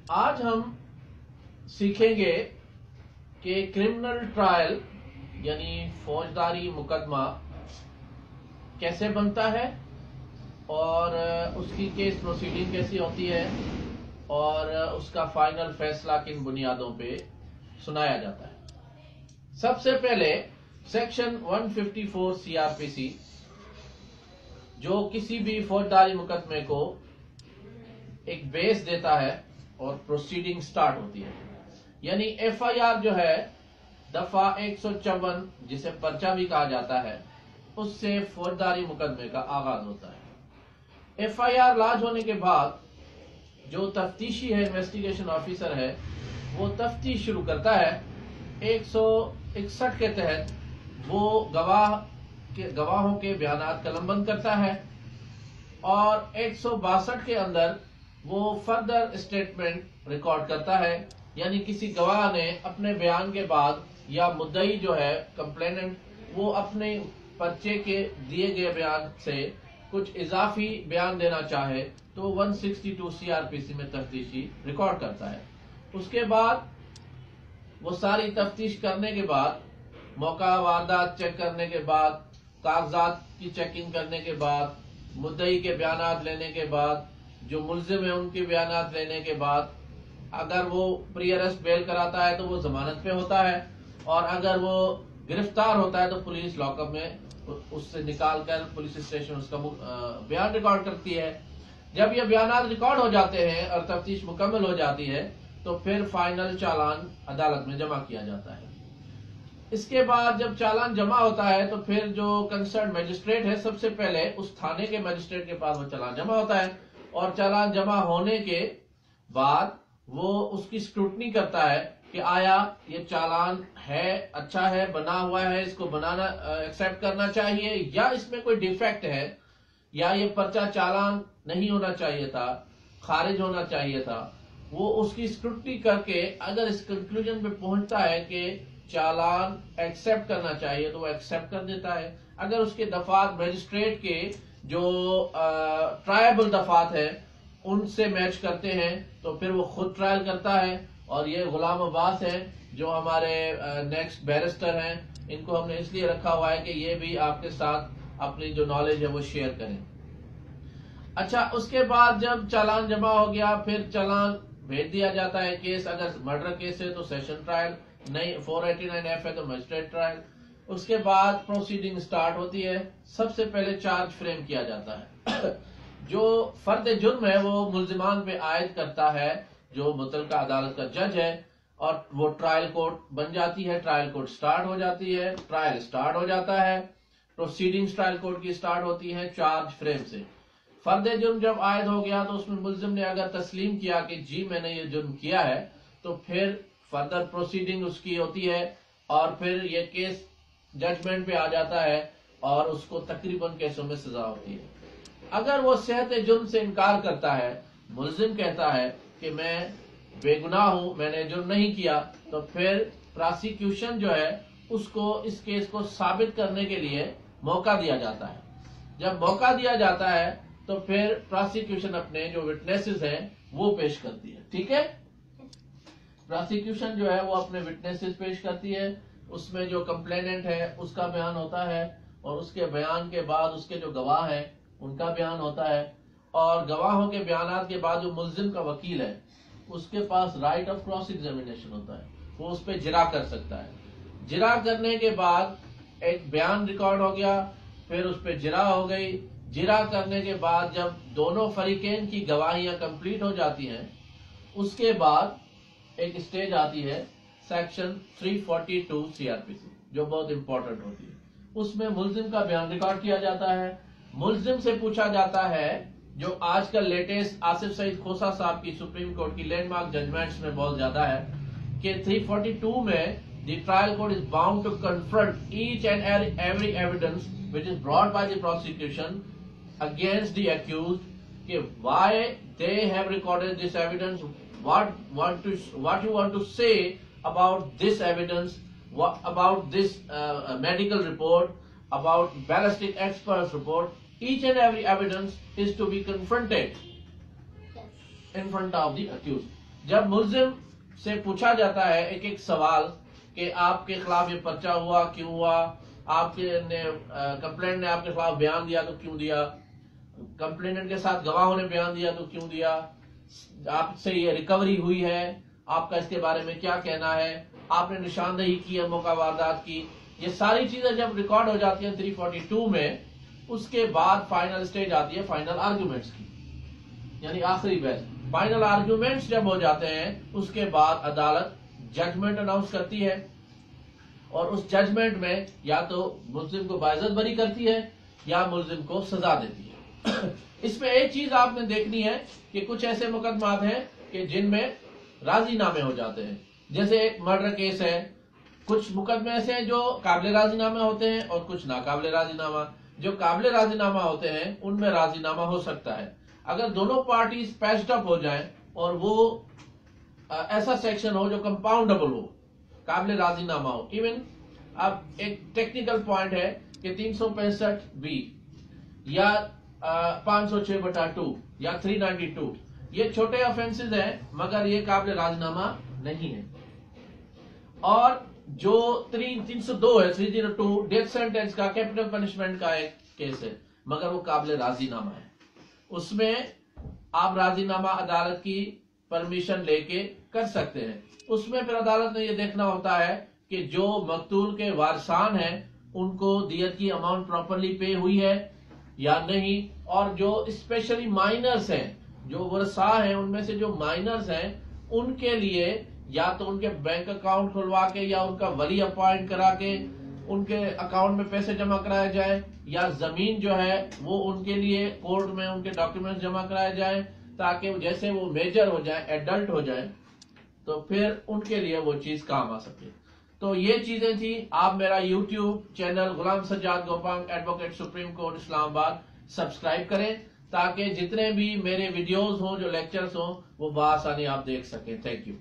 آج ہم سیکھیں گے کہ کرمنل ٹرائل یعنی فوجداری مقدمہ کیسے بنتا ہے اور اس کی کیس پروسیڈنگ کیسی ہوتی ہے اور اس کا فائنل فیصلہ کن بنیادوں پہ سنایا جاتا ہے. سب سے پہلے سیکشن 154 سی آر پی سی جو کسی بھی فوجداری مقدمے کو ایک بیس دیتا ہے اور پروسیڈنگ سٹارٹ ہوتی ہے. یعنی ایف آئی آر جو ہے دفعہ 154 جسے پرچہ بھی کہا جاتا ہے اس سے فوجداری مقدمے کا آغاز ہوتا ہے. ایف آئی آر لاج ہونے کے بعد جو تفتیشی ہے انویسٹیگیشن آفیسر ہے وہ تفتیش شروع کرتا ہے. 161 کے تحت وہ گواہوں کے بیانات قلم بند کرتا ہے اور 162 کے اندر وہ فردر اسٹیٹمنٹ ریکارڈ کرتا ہے. یعنی کسی گواہ نے اپنے بیان کے بعد یا مدعی جو ہے کمپلیننٹ وہ اپنے پرچے کے دیے گئے بیان سے کچھ اضافی بیان دینا چاہے تو 162 سی آر پی سی میں تفتیشی ریکارڈ کرتا ہے. اس کے بعد وہ ساری تفتیش کرنے کے بعد موقع واردات چیک کرنے کے بعد کاغذات کی چیکنگ کرنے کے بعد مدعی کے بیانات لینے کے بعد جو ملزم ہیں ان کے بیانات لینے کے بعد اگر وہ پری ارسٹ بیل کراتا ہے تو وہ ضمانت پہ ہوتا ہے اور اگر وہ گرفتار ہوتا ہے تو پولیس لاک اپ میں اس سے نکال کر پولیس اسٹیشن اس کا بیان ریکارڈ کرتی ہے. جب یہ بیانات ریکارڈ ہو جاتے ہیں اور تفتیش مکمل ہو جاتی ہے تو پھر فائنل چالان عدالت میں جمع کیا جاتا ہے. اس کے بعد جب چالان جمع ہوتا ہے تو پھر جو کنسرن میجسٹریٹ ہے سب سے پہلے اس تھانے کے میجسٹریٹ کے پاس وہ چالان جمع ہوتا ہے اور چالان جمع ہونے کے بعد وہ اس کی اسکروٹنی کرتا ہے کہ آیا یہ چالان ہے اچھا ہے بنا ہوا ہے اس کو بنانا ایکسپٹ کرنا چاہیے یا اس میں کوئی ڈیفیکٹ ہے یا یہ پرچہ چالان نہیں ہونا چاہیے تھا خارج ہونا چاہیے تھا. وہ اس کی اسکروٹنی کر کے اگر اس کنکلوژن پہ پہنچتا ہے کہ چالان ایکسپٹ کرنا چاہیے تو وہ ایکسپٹ کر دیتا ہے. اگر اس کے دفعات میجسٹریٹ کے جو ٹرائبل دفعات ہیں ان سے میچ کرتے ہیں تو پھر وہ خود ٹرائل کرتا ہے. اور یہ غلام عباس ہیں جو ہمارے نیکسٹ بیرسٹر ہیں ان کو ہم نے اس لیے رکھا ہوا ہے کہ یہ بھی آپ کے ساتھ اپنی جو نالج ہے وہ شیئر کریں. اچھا اس کے بعد جب چالان جمع ہو گیا پھر چالان بھیج دیا جاتا ہے. کیس اگر مرڈر کیس ہے تو سیشن ٹرائل نہیں 489 ایف ہے تو مجسٹریٹ ٹرائل. اس کے بعد پروسیڈنگ سٹارٹ ہوتی ہے. سب سے پہلے چارج فریم کیا جاتا ہے. جو فرد جرم ہے وہ ملزمان پہ عائد کرتا ہے جو متعلقہ عدالت کا جج ہے اور وہ ٹرائل کورٹ بن جاتی ہے. ٹرائل کورٹ سٹارٹ ہو جاتی ہے. ٹرائل سٹارٹ ہو جاتا ہے. پروسیڈنگ ٹرائل کورٹ کی سٹارٹ ہوتی ہے چارج فریم سے. فرد جرم جب عائد ہو گیا تو اس میں ملزم نے اگر تسلیم کیا کہ جی میں نے یہ جرم کیا ہے تو پھر فردر پروسیڈنگ اس کی ہوتی ہے اور پھر یہ کیس ججمنٹ پہ آ جاتا ہے اور اس کو تقریباً کیسوں میں سزا ہوتی ہے. اگر وہ صحت جرم سے انکار کرتا ہے ملزم کہتا ہے کہ میں بے گناہ ہوں میں نے جرم نہیں کیا تو پھر پراسیکیوشن جو ہے اس کو اس کیس کو ثابت کرنے کے لیے موقع دیا جاتا ہے. جب موقع دیا جاتا ہے تو پھر پراسیکیوشن اپنے جو وٹنسز ہیں وہ پیش کرتی ہے. ٹھیک ہے پراسیکیوشن جو ہے وہ اپنے وٹنسز پیش کرتی ہے. اس میں جو کمپلیننٹ ہے اس کا بیان ہوتا ہے اور اس کے بیان کے بعد اس کے جو گواہ ہیں ان کا بیان ہوتا ہے اور گواہوں کے بیانات کے بعد جو ملزم کا وکیل ہے اس کے پاس رائٹ آف کراس ایگزامینیشن ہوتا ہے. وہ اس پہ جرا کر سکتا ہے. جرا کرنے کے بعد ایک بیان ریکارڈ ہو گیا پھر اس پہ جرا ہو گئی. جرا کرنے کے بعد جب دونوں فریقین کی گواہیاں کمپلیٹ ہو جاتی ہیں اس کے بعد ایک سٹیج آتی ہے سیکشن 342 سی آر پی سی جو بہت امپورٹنٹ ہوتی ہے. اس میں ملزم کا بیان ریکارڈ کیا جاتا ہے. ملزم سے پوچھا جاتا ہے جو آج کل لیٹسٹ آصف سعید کھوسہ صاحب کی سپریم کورٹ کی لینڈ مارک ججمنٹس میں بہت زیادہ ہے کہ 342 میں the trial court is bound to confront each and every evidence which is brought by the prosecution against the accused. Why they have recorded this evidence, what you want to say about this evidence, what about this medical report, about ballistic experts report. Each and every evidence is to be confronted in front of the accused. جب ملزم سے پوچھا جاتا ہے ایک ایک سوال کہ آپ کے خلاف یہ پرچہ ہوا کیوں ہوا، آپ نے کمپلینٹ نے آپ کے خلاف بیان دیا تو کیوں دیا، کمپلینٹ کے ساتھ گواہوں نے بیان دیا تو کیوں دیا، آپ سے یہ ریکوری ہوئی ہے، آپ کا اس کے بارے میں کیا کہنا ہے، آپ نے نشاندہی کی ہے موقع واردات کی، یہ ساری چیزیں جب ریکارڈ ہو جاتی ہیں 342 میں، اس کے بعد فائنل سٹیج آتی ہے فائنل آرگیومنٹس کی، یعنی آخری بحث۔ فائنل آرگیومنٹس جب ہو جاتے ہیں اس کے بعد عدالت ججمنٹ اناؤنس کرتی ہے، اور اس ججمنٹ میں یا تو ملزم کو باعزت بری کرتی ہے یا ملزم کو سزا دیتی ہے۔ اس میں ایک چیز آپ نے دیکھنی ہے کہ کچھ ایسے مقدمات ہیں کہ جن میں راضی نامے ہو جاتے ہیں، جیسے ایک مرڈر کیس ہے، کچھ مقدمے ایسے ہیں جو قابل راضی نامہ ہوتے ہیں اور کچھ ناقابل راضی نامہ۔ جو قابل راضی نامہ ہوتے ہیں ان میں راضی نامہ ہو سکتا ہے اگر دونوں پارٹیز پیچڈ اپ ہو جائیں اور وہ ایسا سیکشن ہو جو کمپاؤنڈیبل ہو، قابل راضی نامہ ہو۔ ایون اب ایک ٹیکنیکل پوائنٹ ہے کہ 365B یا 506/2 یا 392 یہ چھوٹے آفینسز ہیں مگر یہ قابل راضی نامہ نہیں ہے، اور جو 302 ہے 302 ڈیتھ سینٹنس کا کیپٹل پنشمنٹ کا ایک کیس ہے مگر وہ قابل راضی نامہ ہے، اس میں آپ راضی نامہ عدالت کی پرمیشن لے کے کر سکتے ہیں۔ اس میں پھر عدالت نے یہ دیکھنا ہوتا ہے کہ جو مقتول کے وارثان ہیں ان کو دیت کی اماؤنٹ پراپرلی پے ہوئی ہے یا نہیں، اور جو اسپیشلی مائنرز ہیں، جو ورثاء ہیں ان میں سے جو مائنرز ہیں ان کے لیے یا تو ان کے بینک اکاؤنٹ کھلوا کے یا ان کا ولی اپوائنٹ کرا کے ان کے اکاؤنٹ میں پیسے جمع کرائے جائیں، یا زمین جو ہے وہ ان کے لیے کورٹ میں ان کے ڈاکیومنٹ جمع کرائے جائیں تاکہ جیسے وہ میجر ہو جائیں، ایڈلٹ ہو جائیں تو پھر ان کے لیے وہ چیز کام آ سکے۔ تو یہ چیزیں تھیں۔ آپ میرا YouTube channel Ghulam Sajjad Gopang advocate supreme court Islamabad subscribe کریں تاکہ جتنے بھی میرے ویڈیوز ہوں جو لیکچرز ہوں وہ بآسانی آپ دیکھ سکیں۔ Thank you.